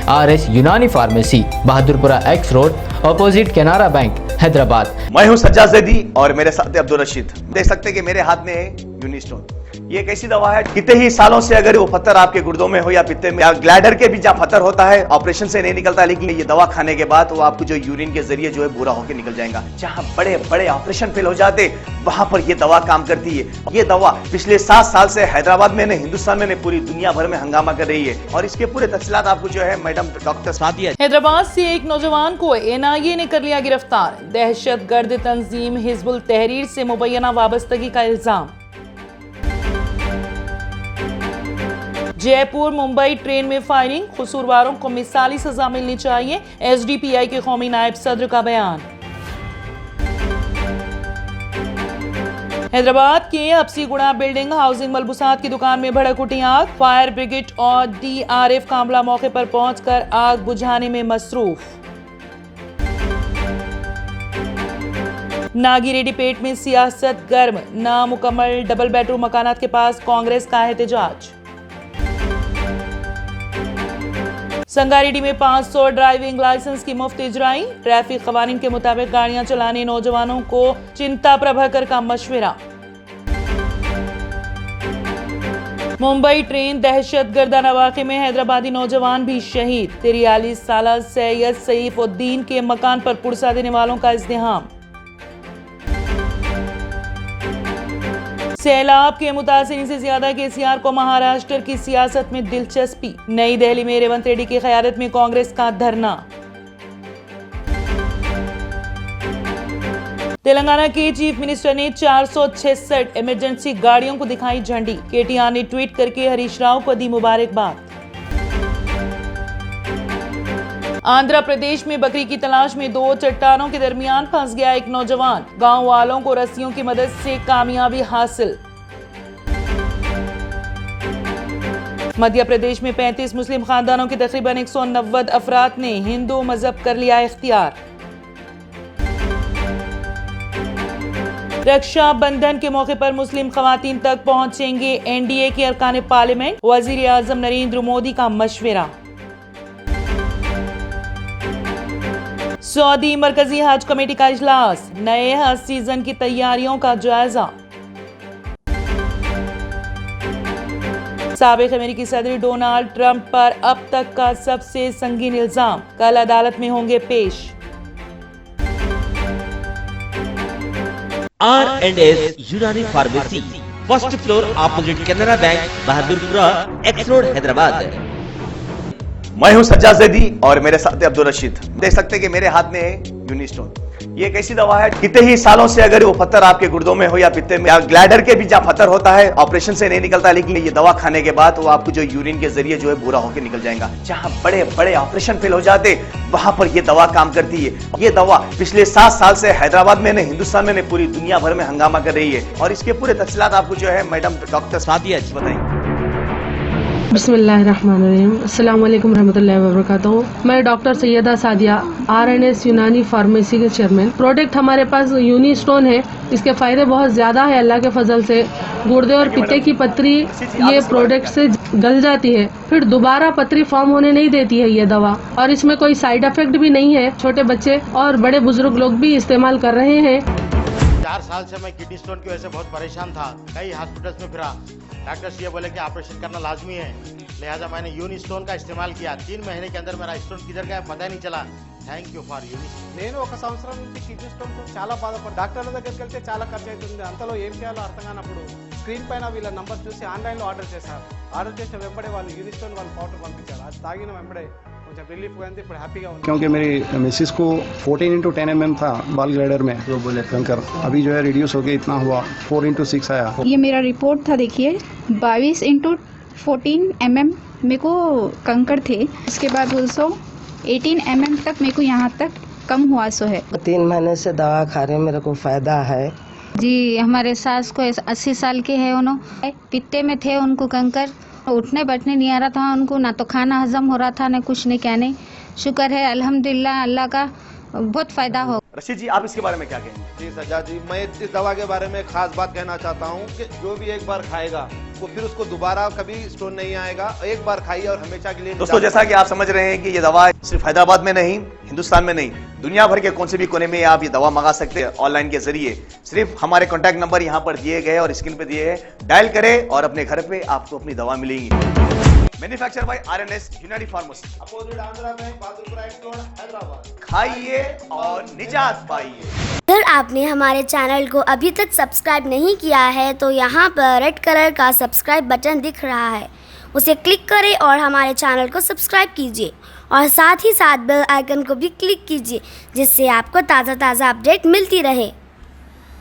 RS यूनानी pharmacy, Bahadurpura X road, opposite Canara bank, Hyderabad. मैं हूं सज्जाद ज़ैदी और मेरे साथ है अब्दुल रशीद। देख सकते हैं कि मेरे हाथ में है यूनिस्टोन। ये एक ऐसी दवा है, कितने ही सालों से अगर वो पत्थर आपके गुर्दों में हो या पित्ते में या ग्लैडर के भी जहाँ पत्थर होता है, ऑपरेशन से नहीं निकलता, लेकिन ये दवा खाने के बाद वो आपको जो यूरिन के जरिए जो है बुरा होकर निकल जाएगा। जहाँ बड़े बड़े ऑपरेशन फेल हो जाते वहां पर ये दवा काम करती है। ये दवा पिछले 7 साल से हैदराबाद में नहीं, हिंदुस्तान में नहीं, पूरी दुनिया भर में हंगामा कर रही है। और इसके पूरे तफसीलात आपको जो है मैडम डॉक्टर सादिया। हैदराबाद से एक नौजवान को NIA ने कर लिया गिरफ्तार। दहशतगर्द तंजीम हिजबुल तहरीर से मुबैना वाबस्तगी का इल्जाम। जयपुर मुंबई ट्रेन में फायरिंग, कसूरवारों को मिसाली सजा मिलनी चाहिए, SDPI के कौमी नायब सदर का बयान। हैदराबाद के हफ्सीगुड़ा बिल्डिंग हाउसिंग मलबूसात की दुकान में भड़क उठी आग। फायर ब्रिगेड और DRF कामला मौके पर पहुंचकर आग बुझाने में मसरूफ। नागिरेड्डी पेट में सियासत गर्म, नामुकम्मल डबल बेडरूम मकानात के पास कांग्रेस का एहतजाज। संगारेड्डी में 500 ड्राइविंग लाइसेंस की मुफ्त इजराई। ट्रैफिक कवानीन के मुताबिक गाड़ियां चलाने नौजवानों को चिंता प्रभाकर का मशवरा। मुंबई ट्रेन दहशतगर्दाना वाक़े में हैदराबादी नौजवान भी शहीद। 43 साल सैयद सईफुद्दीन के मकान पर पुरसा देने वालों का इज़्दिहाम। सैलाब के मुतासिरीन से ज्यादा KCR को महाराष्ट्र की सियासत में दिलचस्पी। नई दिल्ली में रेवंत रेड्डी की क़यादत में कांग्रेस का धरना। तेलंगाना के चीफ मिनिस्टर ने 466 इमरजेंसी गाड़ियों को दिखाई झंडी। KTR ने ट्वीट करके हरीश राव को दी मुबारकबाद। आंध्र प्रदेश में बकरी की तलाश में 2 चट्टानों के दरमियान फंस गया एक नौजवान। गांव वालों को रस्सियों की मदद से कामयाबी हासिल। मध्य प्रदेश में 35 मुस्लिम खानदानों के तकरीबन 190 अफराद ने हिंदू मजहब कर लिया इख्तियार। रक्षा बंधन के मौके पर मुस्लिम खवातीन तक पहुंचेंगे NDA के अरकान पार्लियामेंट। वजीर आजम नरेंद्र मोदी का मशवरा। सऊदी मरकजी हज कमेटी का इजलास, नए हज सीजन की तैयारियों का जायजा। साबिक अमेरिकी सदर डोनाल्ड ट्रंप पर अब तक का सबसे संगीन इल्जाम, कल अदालत में होंगे पेश। R&S यूनानी pharmacy, first floor opposite Canara bank, Bahadurpura X road, Hyderabad. मैं हूं सज्जाद ज़ैदी और मेरे साथ है अब्दुल रशीद। देख सकते हैं कि मेरे हाथ में है यूनिस्टोन। ये एक ऐसी दवा है, कितने ही सालों से अगर वो पत्थर आपके गुर्दों में हो या पित्ते में या ग्लैडर के भी जहाँ पत्थर होता है, ऑपरेशन से नहीं निकलता, लेकिन ये दवा खाने के बाद वो आपको जो यूरिन के जरिए जो है बुरा होकर निकल जाएगा। जहाँ बड़े बड़े ऑपरेशन फेल हो जाते वहां पर ये दवा काम करती है। ये दवा पिछले 7 साल से हैदराबाद में नहीं, हिंदुस्तान में नहीं, पूरी दुनिया भर में हंगामा कर रही है। और इसके पूरे तफसीलात आपको जो है मैडम डॉक्टर सादिया बताएंगे। बिस्मिल्लाहिर्रहमानिर्रहीम, अस्सलाम वालेकुम रहमतुल्लाहि व बरकातहू। मैं डॉक्टर सैयदा सादिया, R&S यूनानी फार्मेसी के चेयरमैन। प्रोडक्ट हमारे पास यूनिस्टोन है। इसके फायदे बहुत ज्यादा है अल्लाह के फजल से। गुर्दे और पित्ते की पथरी ये प्रोडक्ट से गल जाती है, फिर दोबारा पथरी फॉर्म होने नहीं देती है ये दवा। और इसमें कोई साइड इफेक्ट भी नहीं है। छोटे बच्चे और बड़े बुजुर्ग लोग भी इस्तेमाल कर रहे हैं। 4 साल से मैं किडनी स्टोन की वजह से बहुत परेशान था। कई हॉस्पिटल्स में फिरा, डॉक्टर्स ये बोले कि ऑपरेशन करना लाजमी है, लिहाजा मैंने यूनिस्टोन का इस्तेमाल किया। 3 महीने के अंदर मेरा स्टोन किधर गया पता ही नहीं चला। థ్యాంక్ యూ ఫర్ యూనిస్టోన్. నేను 1 సంవత్సరం నుంచి కిడ్నీ స్టోన్తో చాలా బాధపడ్డా. డాక్టర్ల దగ్గరికి వెళ్తే చాలా ఖర్చు అవుతుంది. అంతలో ఏం చేయాలో అర్థం కానప్పుడు స్క్రీన్ పైన వీళ్ళ నంబర్ చూసి ఆన్లైన్లో ఆర్డర్ చేశారు. ఆర్డర్ చేసిన వెంబడే వాళ్ళు యూనిస్టోన్ వాళ్ళు పౌడర్ పంపించారు. అది తాగిన వెంబడే కొంచెం రిలీఫ్ అయింది. ఇప్పుడు హ్యాపీగా ఉంది. क्योंकि मेरी मिसिस को 14x10 mm था बाल ग्लाइडर में, तो बोले कंकर अभी जो है रिड्यूस हो गया, इतना हुआ 4x6 आया। ये मेरा रिपोर्ट था, देखिए 22x14 mm मेरे को कंकर थे। उसके बाद 18 mm तक मेरे को यहाँ तक कम हुआ सो है। 3 महीने से दवा खा रहे, मेरे को फायदा है जी। हमारे सास को 80 साल के है, उन्होंने पित्ते में थे, उनको कंकर, उठने बैठने नहीं आ रहा था उनको, ना तो खाना हजम हो रहा था, ना कुछ नहीं कहने। शुक्र है अल्हम्दुलिल्लाह अल्लाह का, बहुत फायदा हो। रशीद जी, आप इसके बारे में क्या कहेंगे? जी सज्जाद जी, मैं इस दवा के बारे में खास बात कहना चाहता हूँ कि जो भी एक बार खाएगा वो फिर उसको दोबारा कभी स्टोन नहीं आएगा। एक बार खाइए और हमेशा के लिए। दोस्तों, जैसा कि आप समझ रहे हैं कि ये दवा सिर्फ हैदराबाद में नहीं, हिंदुस्तान में नहीं, दुनिया भर के कौन से भी कोने में आप ये दवा मंगा सकते हैं ऑनलाइन के जरिए। सिर्फ हमारे कॉन्टैक्ट नंबर यहाँ पर दिए गए और स्क्रीन पे दिए हैं, डायल करें और अपने घर पे आपको अपनी दवा मिलेगी। मैन्युफैक्चर बाय आरएनएस यूनानी pharmacy, opposite Andhra bank, Bahadurpura x road, Hyderabad. खाइए और निजात पाइए। अगर आपने हमारे चैनल को अभी तक सब्सक्राइब नहीं किया है तो यहाँ पर रेड कलर का सब्सक्राइब बटन दिख रहा है, उसे क्लिक करें और हमारे चैनल को सब्सक्राइब कीजिए और साथ ही साथ बेल आइकन को भी क्लिक कीजिए, जिससे आपको ताज़ा अपडेट मिलती रहे।